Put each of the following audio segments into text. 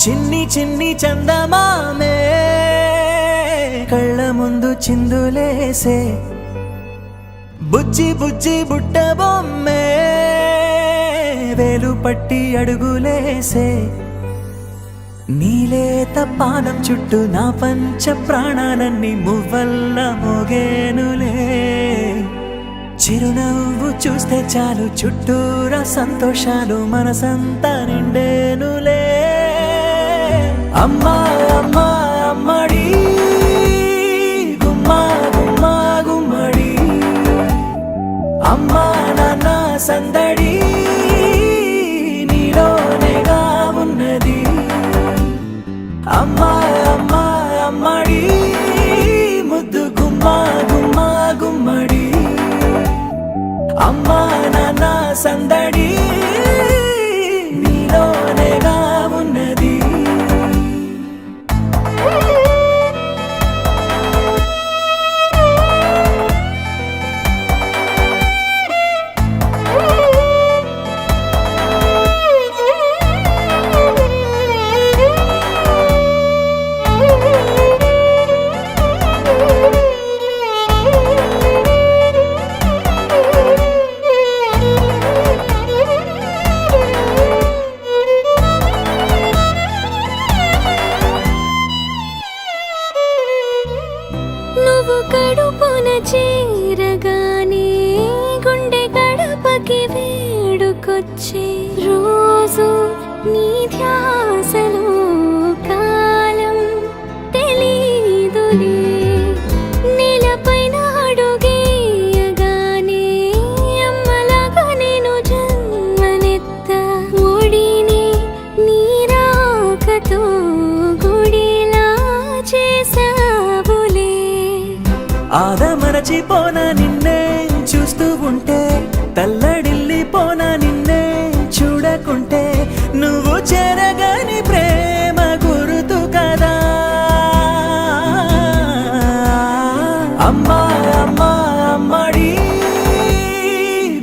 చిన్ని చిన్ని చందమామే కళ్ళ ముందు చిందులేసే బుజ్జి బుజ్జి బుట్ట బొమ్మే వేలు పట్టి అడుగులేసే నీలేత పానం చుట్టూ నా పంచ ప్రాణాలన్నీ మువ్వల్ల మోగేనులే చిరునవ్వు చూస్తే చాలు చుట్టూరా సంతోషాలు మనసంతా నిండేనులే అమ్మా అమ్మా అమ్మడి గుమ్మా గుమ్మా గుమ్మడి అమ్మా నాన్న సందడి నీలోనేగా ఉన్నది అమ్మా అమ్మా అమ్మడి ముద్దు గుమ్మా గుమ్మా గుమ్మడి అమ్మా నాన్న సందడి నీలోనేగా ఉన్నది నువ్వు కడుపున చేరగానే గుండె గడపకి వేడుకొచ్చే రోజు నీ ధ్యాసలో కాలం తెలీదులే నేలపైన అడుగేయగానే అమ్మలాగా నేను జన్మనెత్త ఒడిని నీ రాకతో గుడిలా చేసావులే ఆదమరచిపోనా నిన్నే చూస్తూ ఉంటే తల్లడిల్లిపోనా నిన్నే చూడకుంటే నువ్వు చెరగని ప్రేమ గురుతు కదా అమ్మా అమ్మా అమ్మడి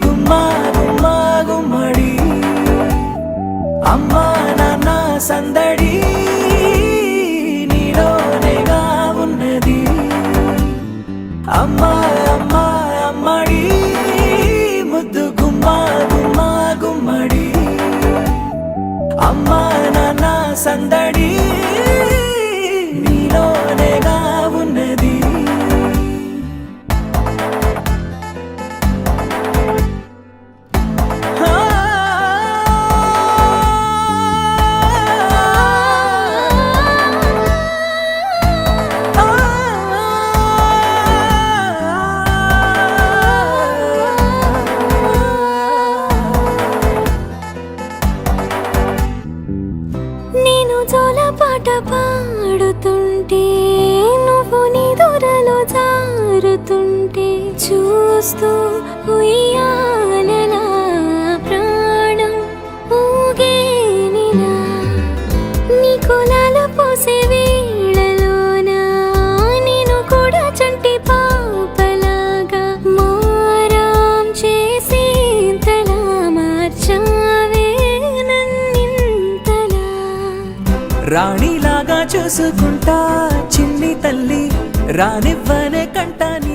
గుమ్మా గుమ్మా గుమ్మడి అమ్మా నాన్న సందడి నీలోనేగా ఉన్నది అమ్మా అమ్మా అమ్మడి ముద్దు గుమ్మా గుమ్మా గుమ్మడి అమ్మా నాన్న సందడి నీలోనేగా ఉన్నది నేను జోలపాట పాడుతుంటే నువ్వు నీ దూరలో జారుతుంటే చూస్తూ ఉయ్యాలలా ప్రాణం ఊగేనిలా నీ కులాల పోసే వేళలోన నేను కూడా చంటి పాపలాగా మారాం చేసేంతలా మార్చావే నన్నింతలా రాణిలాగా చూసుకుంటా చిన్ని తల్లి రానివ్వనే కంటాని